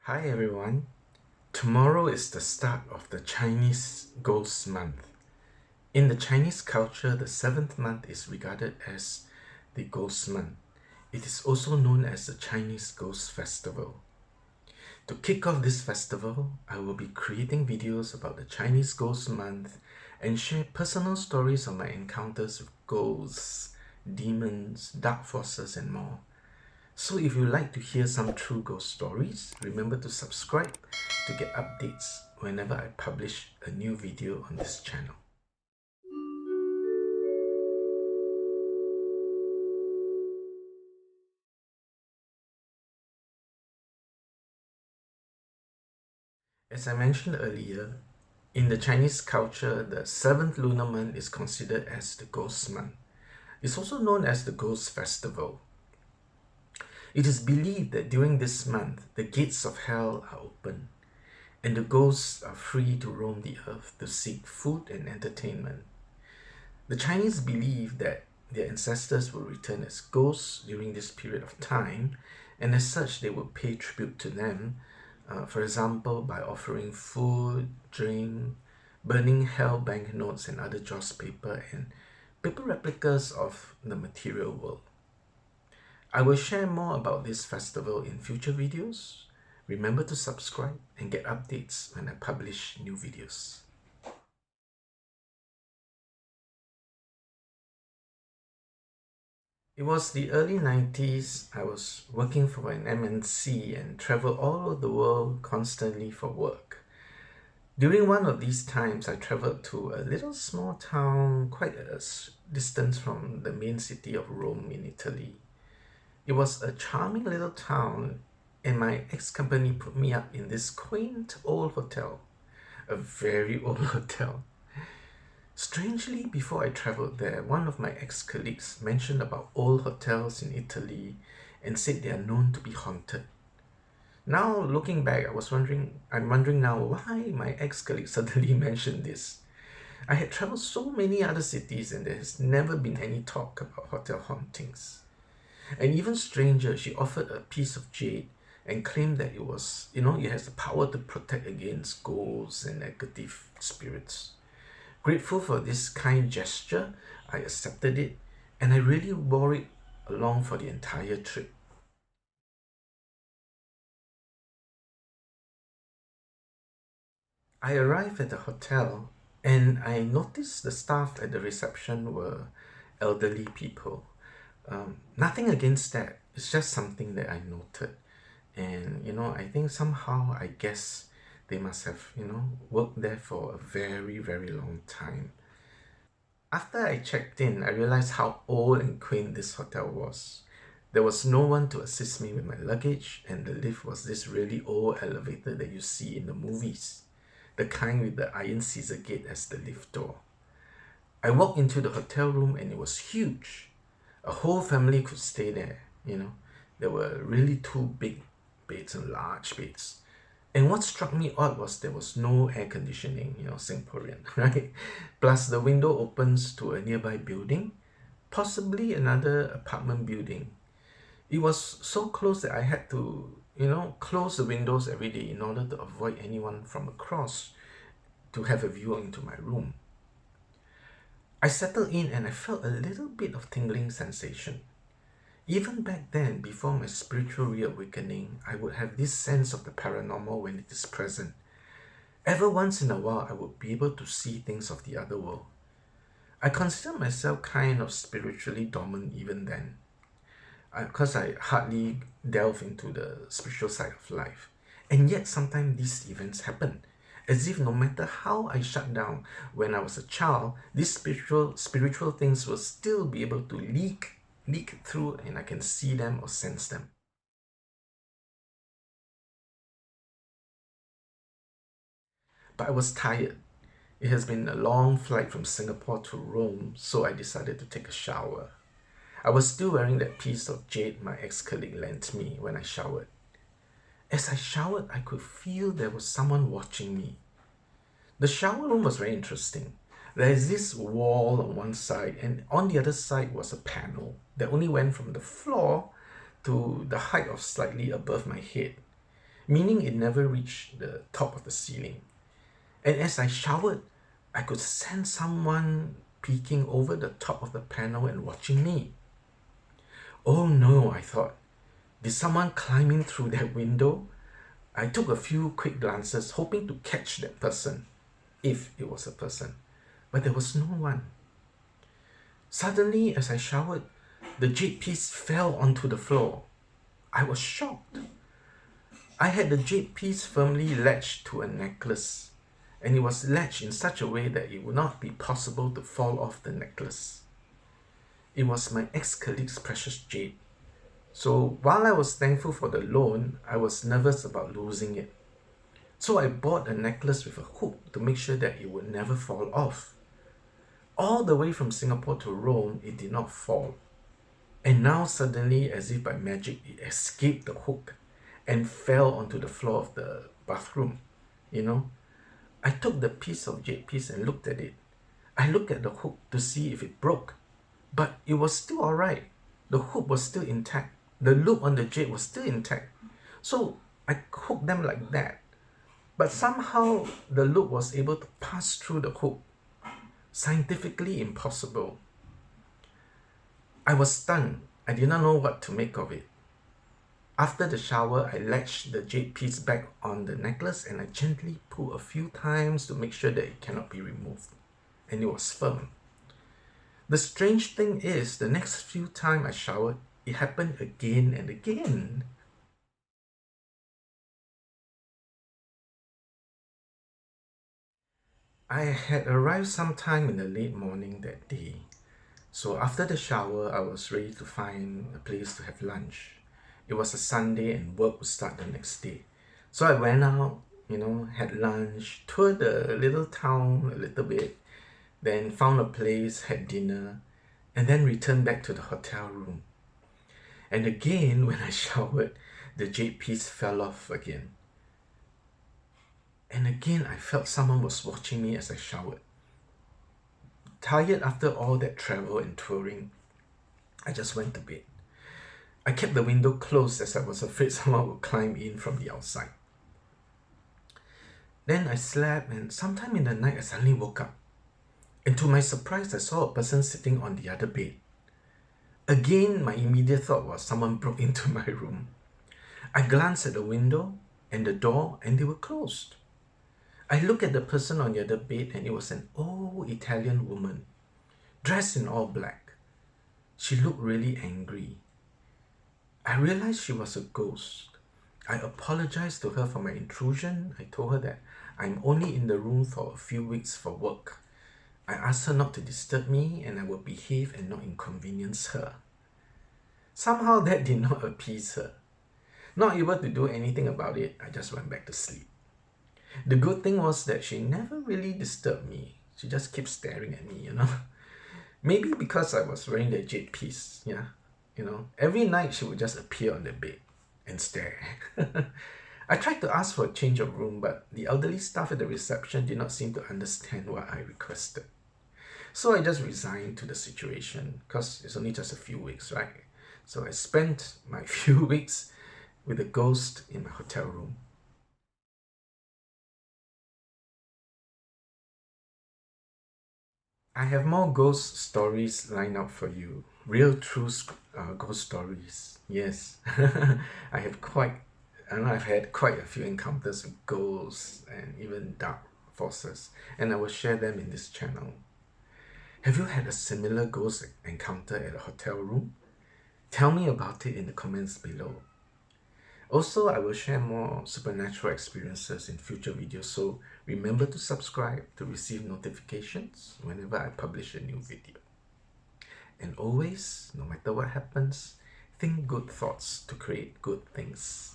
Hi everyone. Tomorrow is the start of the Chinese Ghost Month. In the Chinese culture, the seventh month is regarded as the Ghost Month. It is also known as the Chinese Ghost Festival. To kick off this festival, I will be creating videos about the Chinese Ghost Month and share personal stories of my encounters with ghosts, demons, dark forces, and more. So if you like to hear some true ghost stories, remember to subscribe to get updates whenever I publish a new video on this channel. As I mentioned earlier, in the Chinese culture, the seventh lunar month is considered as the ghost month. It's also known as the Ghost Festival. It is believed that during this month, the gates of hell are open and the ghosts are free to roam the earth to seek food and entertainment. The Chinese believe that their ancestors will return as ghosts during this period of time, and as such, they will pay tribute to them, for example, by offering food, drink, burning hell banknotes and other joss paper and paper replicas of the material world. I will share more about this festival in future videos. Remember to subscribe and get updates when I publish new videos. It was the early 90s. I was working for an MNC and traveled all over the world constantly for work. During one of these times, I traveled to a little small town quite a distance from the main city of Rome in Italy. It was a charming little town, and my ex-company put me up in this quaint old hotel, a very old hotel. Strangely, before I traveled there, one of my ex-colleagues mentioned about old hotels in Italy and said they are known to be haunted. Now, looking back, I'm wondering now why my ex-colleague suddenly mentioned this. I had traveled so many other cities and there has never been any talk about hotel hauntings. And even stranger, she offered a piece of jade and claimed that it has the power to protect against ghosts and negative spirits. Grateful for this kind gesture, I accepted it and I really wore it along for the entire trip. I arrived at the hotel and I noticed the staff at the reception were elderly people. Nothing against that, it's just something that I noted. And I think somehow I guess they must have, worked there for a very, very long time. After I checked in, I realized how old and quaint this hotel was. There was no one to assist me with my luggage, and the lift was this really old elevator that you see in the movies, the kind with the iron scissor gate as the lift door. I walked into the hotel room and it was huge. A whole family could stay there. There were really two big beds and large beds. And what struck me odd was there was no air conditioning, Singaporean, right? Plus the window opens to a nearby building, possibly another apartment building. It was so close that I had to, close the windows every day in order to avoid anyone from across to have a view into my room. I settled in and I felt a little bit of tingling sensation. Even back then, before my spiritual reawakening, I would have this sense of the paranormal when it is present. Ever once in a while, I would be able to see things of the other world. I consider myself kind of spiritually dormant even then, because I hardly delve into the spiritual side of life. And yet sometimes these events happen, as if no matter how I shut down when I was a child, these spiritual things will still be able to leak through and I can see them or sense them. But I was tired. It has been a long flight from Singapore to Rome, so I decided to take a shower. I was still wearing that piece of jade my ex-colleague lent me when I showered. As I showered, I could feel there was someone watching me. The shower room was very interesting. There is this wall on one side, and on the other side was a panel that only went from the floor to the height of slightly above my head. meaning it never reached the top of the ceiling. And as I showered, I could sense someone peeking over the top of the panel and watching me. Oh no, I thought. Did someone climb in through that window? I took a few quick glances, hoping to catch that person, if it was a person, but there was no one. Suddenly, as I showered, the jade piece fell onto the floor. I was shocked. I had the jade piece firmly latched to a necklace, and it was latched in such a way that it would not be possible to fall off the necklace. It was my ex-colleague's precious jade. So while I was thankful for the loan, I was nervous about losing it. So I bought a necklace with a hook to make sure that it would never fall off. All the way from Singapore to Rome, it did not fall. And now suddenly, as if by magic, it escaped the hook and fell onto the floor of the bathroom. I took the piece of jade piece and looked at it. I looked at the hook to see if it broke, but it was still alright. The hook was still intact. The loop on the jade was still intact. So I hooked them like that. But somehow the loop was able to pass through the hook. Scientifically impossible. I was stunned. I did not know what to make of it. After the shower, I latched the jade piece back on the necklace and I gently pulled a few times to make sure that it cannot be removed. And it was firm. The strange thing is, the next few times I showered, it happened again and again. I had arrived sometime in the late morning that day. So after the shower, I was ready to find a place to have lunch. It was a Sunday and work would start the next day. So I went out, had lunch, toured the little town a little bit, then found a place, had dinner, and then returned back to the hotel room. And again, when I showered, the jade piece fell off again. And again, I felt someone was watching me as I showered. Tired after all that travel and touring, I just went to bed. I kept the window closed as I was afraid someone would climb in from the outside. Then I slept, and sometime in the night I suddenly woke up. And to my surprise, I saw a person sitting on the other bed. Again, my immediate thought was someone broke into my room. I glanced at the window and the door, and they were closed. I looked at the person on the other bed, and it was an old Italian woman, dressed in all black. She looked really angry. I realized she was a ghost. I apologized to her for my intrusion. I told her that I'm only in the room for a few weeks for work. I asked her not to disturb me, and I would behave and not inconvenience her. Somehow that did not appease her. Not able to do anything about it, I just went back to sleep. The good thing was that she never really disturbed me. She just kept staring at me, Maybe because I was wearing the jade piece, yeah. Every night she would just appear on the bed and stare. I tried to ask for a change of room, but the elderly staff at the reception did not seem to understand what I requested. So I just resigned to the situation, because it's only just a few weeks, right? So I spent my few weeks with a ghost in my hotel room. I have more ghost stories lined up for you. Real true ghost stories. Yes. I've had quite a few encounters with ghosts and even dark forces, and I will share them in this channel. Have you had a similar ghost encounter at a hotel room? Tell me about it in the comments below. Also, I will share more supernatural experiences in future videos, so remember to subscribe to receive notifications whenever I publish a new video. And always, no matter what happens, think good thoughts to create good things.